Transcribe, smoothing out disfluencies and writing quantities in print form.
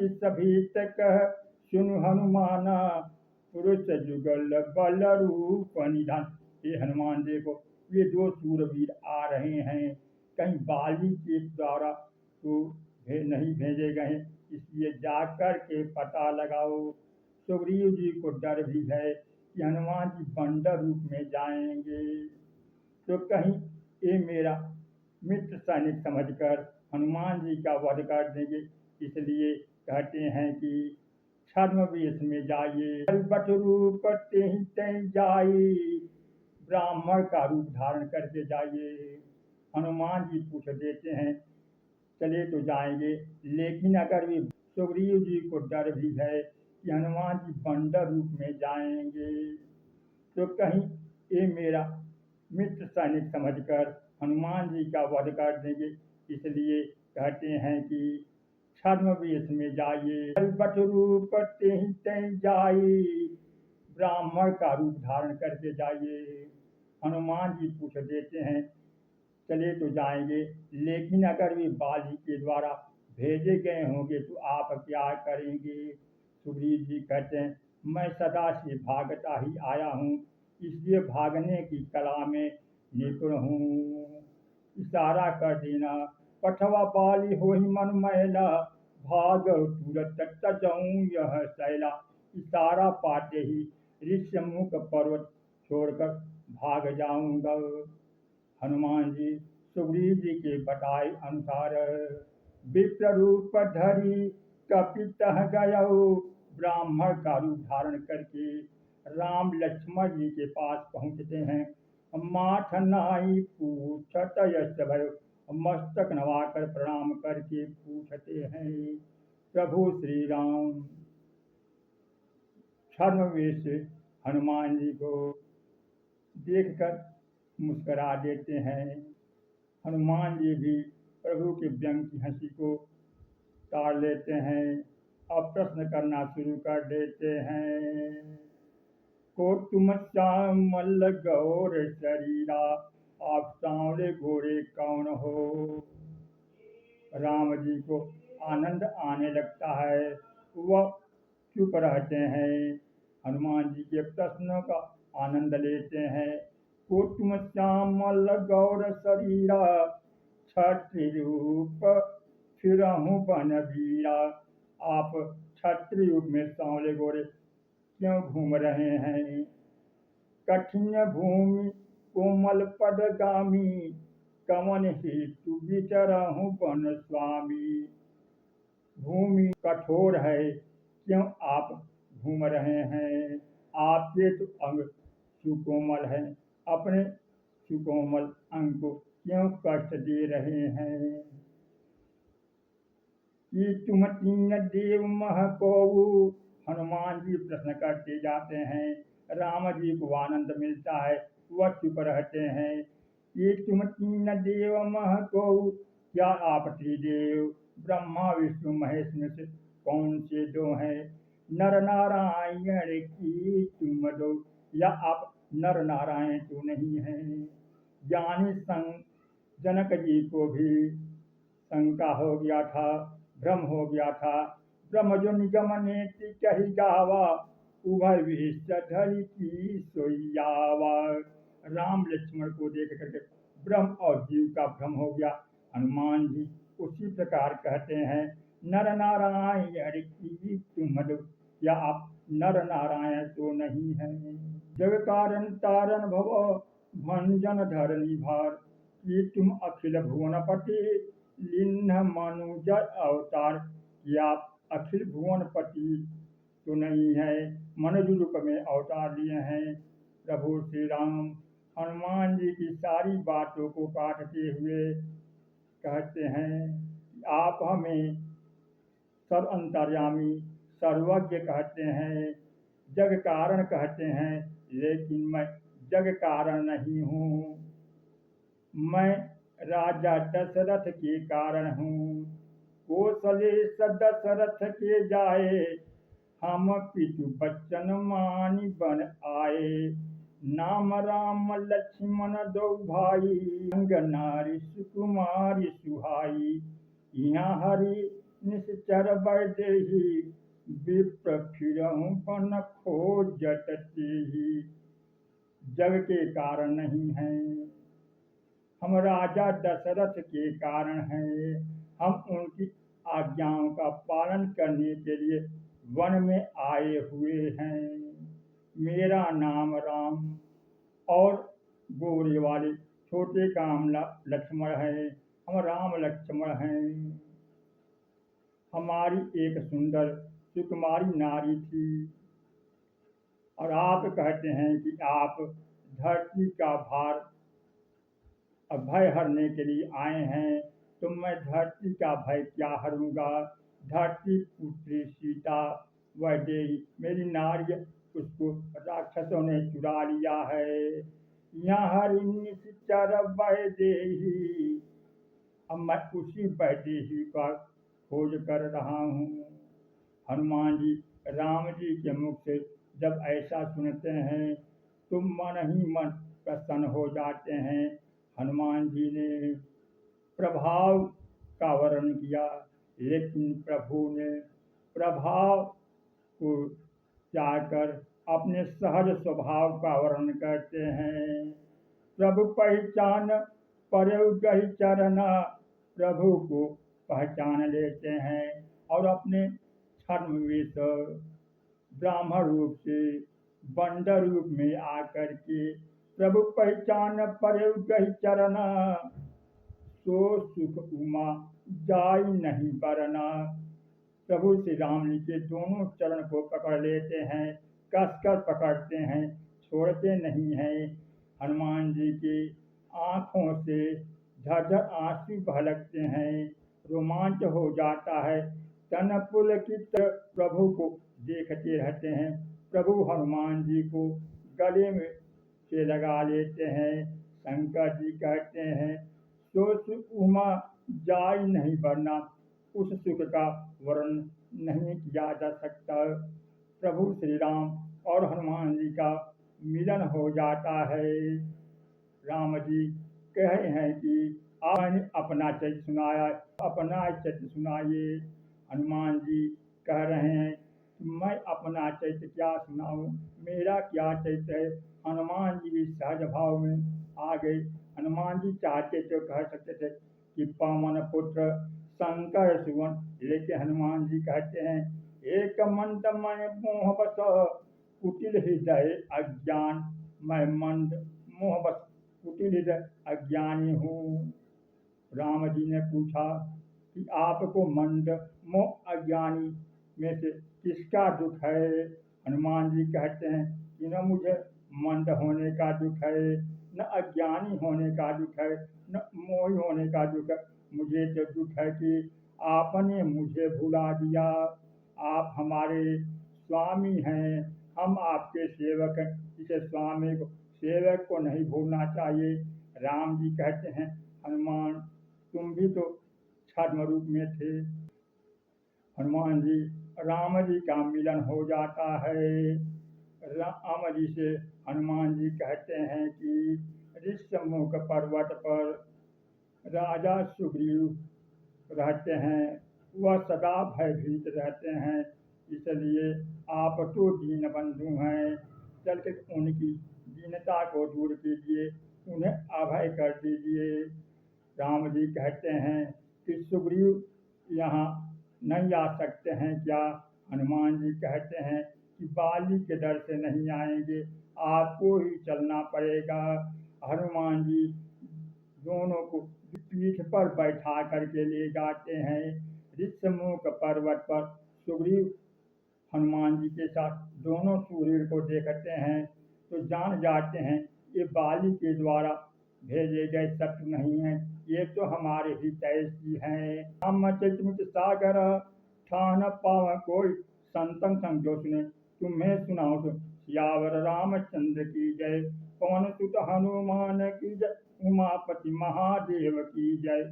अति सभी तक सुनु हनुमाना पुरुष जुगल बल रूप निधान। ये हनुमान देखो, ये दो सूरवीर आ रहे हैं, कहीं बाली के द्वारा तो नहीं भेजे गए, इसलिए जाकर के पता लगाओ। सुग्रीव जी को डर भी है कि हनुमान जी बंदर रूप में जाएंगे तो कहीं ये मेरा मित्र सैनिक समझकर हनुमान जी का वध कर देंगे, इसलिए कहते हैं कि छद्म वेश में जाइए, बट रूप तेहि तैं जाई, ब्राह्मण का रूप धारण करके जाइए। हनुमान जी पूछ देते हैं चले तो जाएंगे, लेकिन अगर वे सुग्रीव जी को डर भी है कि हनुमान जी बंदर रूप में जाएंगे तो कहीं ये मेरा मित्र सैनिक समझकर हनुमान जी का वध कर देंगे, इसलिए कहते हैं कि छद्म वेश में जाइए, बट रूप तेहि तैं जाई, ब्राह्मण का रूप धारण करके जाइए। हनुमान जी पूछ देते हैं चले तो जाएंगे, लेकिन अगर वे बाली के द्वारा भेजे गए होंगे तो आप क्या करेंगे। सुग्रीव जी कहते हैं मैं सदा से भागता ही आया हूँ, इसलिए भागने की कला में निपुण हूँ। इशारा कर देना पठवा बाली हो ही मन मैला, भाग तुरत तजऊं यह शैला। इशारा पाते ही ऋष्यमुख पर्वत छोड़कर भाग जाऊंगा। हनुमान जी सुग्रीव जी के बताए अनुसार विप्र रूप धरी कपित गयो, ब्राह्मण का रूप धारण करके राम लक्ष्मण जी के पास पहुंचते हैं। माथ नाई पूछत यश भयो, मस्तक नवाकर प्रणाम करके पूछते हैं प्रभु श्री राम। छद्मवेश हनुमान जी को देखकर मुस्करा देते हैं। हनुमान जी भी प्रभु के व्यंग की हंसी को टाल लेते हैं और प्रश्न करना शुरू कर देते हैं। को तुम श्यामल गौर शरीरा, आप सांवले घोड़े कौन हो। राम जी को आनंद आने लगता है, वह चुप रहते हैं, हनुमान जी के प्रश्नों का आनंद लेते हैं। को तुम श्यामल गौर शरीरा, क्षत्रिय रूप फिरहूँ बन वीरा। आप क्षत्रिय रूप में सांवले घोड़े क्यों घूम रहे हैं। कठिन भूमि कोमल पदगामी, कवन हेतु विचरहूँ वन स्वामी। भूमि कठोर है, क्यों आप घूम रहे हैं। आपके तो अंग सुकोमल है, अपने सुकोमल अंग को क्यों कष्ट दे रहे हैं। कि तुम तीन देव मह कोऊ, हनुमान जी प्रश्न करते जाते हैं। राम जी को आनंद मिलता है, वह चुप रहते हैं। ये तुम तीन देव मह कोऊ, क्या आप त्रिदेव ब्रह्मा विष्णु महेश में से कौन से दो हैं। नर नारायण की तुम दो, या आप नर नारायण तो नहीं हैं। ज्ञानी संग जनक जी को भी शंका हो गया था, भ्रम हो गया था। ब्रह्म जो निगम नेति कही गावा, उभय विष धरि की सोयावा। राम लक्ष्मण को देख करके ब्रह्म और जीव का भ्रम हो गया। हनुमान जी उसी प्रकार कहते हैं नर नारायण की तुम दो, या आप नर नारायण तो नहीं हैं। जग कारण तारण भव भंजन धरनी भार, ये तुम अखिल भुवनपति लिन्ह मनुज अवतार। या अखिल भुवनपति तो नहीं है, मनुज रूप में अवतार लिए हैं। प्रभु श्री राम हनुमान जी की सारी बातों को काटते हुए कहते हैं आप हमें सर्व अंतर्यामी सर्वज्ञ कहते हैं, जग कारण कहते हैं, लेकिन मैं जग कारण नहीं हूँ। मैं राजा दशरथ के कारण हूँ। कौशलेश दशरथ के जाए, हम पितु बच्चन मानि बन आए। नाम राम लक्ष्मण दो भाई, अंग नारी सुकुमारी सुहाई। यहाँ हरि निश्चर वैदेही विप्र फिरहूँ पन खोजत तेहि। जग के कारण नहीं है, हम राजा दशरथ के कारण हैं। हम उनकी आज्ञाओं का पालन करने के लिए वन में आए हुए हैं। मेरा नाम राम और गोरे वाले छोटे काम लक्ष्मण है। हम राम लक्ष्मण हैं। हमारी एक सुंदर सुकुमारी नारी थी, और आप कहते हैं कि आप धरती का भार भय हरने के लिए आए हैं, तो मैं धरती का भय क्या हरूंगा। धरती पुत्री सीता वैदेही मेरी नारी, उसको राक्षसों ने चुरा लिया है। यहाँ निश्चर वैदेही, अब मैं उसी वैदेही का खोज कर रहा हूँ। हनुमान जी राम जी के मुख से जब ऐसा सुनते हैं तो मन ही मन प्रसन्न हो जाते हैं। हनुमान जी ने प्रभाव का वर्णन किया, लेकिन प्रभु ने प्रभाव को जाकर अपने सहज स्वभाव का वर्णन करते हैं। प्रभु पहचान परयु गहि चरना, प्रभु को पहचान लेते हैं और अपने छद्मवेश ब्राह्मण रूप से बंदर रूप में आकर के प्रभु पहचान परयु गहि चरना, सो सुख उमा जाय नहीं बरना। प्रभु श्री राम जी के दोनों चरण को पकड़ लेते हैं, कसकर पकड़ते हैं, छोड़ते नहीं हैं। हनुमान जी की आंखों से झरझर आंसू बहलकते हैं, रोमांच हो जाता है। तन पुलकित प्रभु को देखते रहते हैं। प्रभु हनुमान जी को गले में से लगा लेते हैं। शंकर जी कहते हैं, सो सुख उमा जाय नहीं बरना, उस सुख का वर्णन नहीं किया जा सकता। प्रभु श्री राम और हनुमान जी का मिलन हो जाता है। राम जी कहे हैं कि आपने अपना चरित्र सुनाया, अपना चरित्र सुनाइए। हनुमान जी कह रहे हैं कि मैं अपना चरित्र क्या सुनाऊं, मेरा क्या चरित्र है। हनुमान जी भी सहज भाव में आ गए। हनुमान जी चाहते तो कह सकते थे कि पवन पुत्र शंकर सुवन, लेकिन हनुमान जी कहते हैं, एक मंद मैं मोह बस कुटिल हृदय अज्ञान, मैं मंद मोह बस कुटिल हृदय अज्ञानी हूँ। राम जी ने पूछा कि आपको मंद मोह अज्ञानी में से किसका दुख है। हनुमान जी कहते हैं कि न मुझे मंद होने का दुख है, न अज्ञानी होने का दुख है, न मोही होने का दुख है। मुझे तो दुख है कि आपने मुझे भुला दिया। आप हमारे स्वामी हैं, हम आपके सेवक हैं, इसे स्वामी को सेवक को नहीं भूलना चाहिए। राम जी कहते हैं, हनुमान तुम भी तो छद्म रूप में थे। हनुमान जी राम जी का मिलन हो जाता है। राम जी से हनुमान जी कहते हैं कि ऋषमुख पर्वत पर राजा सुग्रीव रहते हैं, वह सदा भयभीत रहते हैं, इसलिए आप तो दीन बंधु हैं, चल के उनकी दीनता को दूर कीजिए, उन्हें अभय कर दीजिए। राम जी कहते हैं कि सुग्रीव यहाँ नहीं आ सकते हैं क्या। हनुमान जी कहते हैं कि बाली के डर से नहीं आएंगे, आपको ही चलना पड़ेगा। हनुमान जी दोनों को पीठ पर बैठा करके ले जाते हैं। ऋषमुख पर्वत पर सुग्रीव हनुमान जी के साथ दोनों सूर्य को देखते हैं तो जान जाते हैं ये बाली के द्वारा भेजे गए शत्रु नहीं हैं, ये तो हमारे ही तैसी हैं। रामचरित सागर ठान पाव कोई, संतन संग जो सुने तुम्हें सुनाओ तो। सियावर रामचंद्र की जय, पवन सुत हनुमान की जय, उमापति महादेव की जय।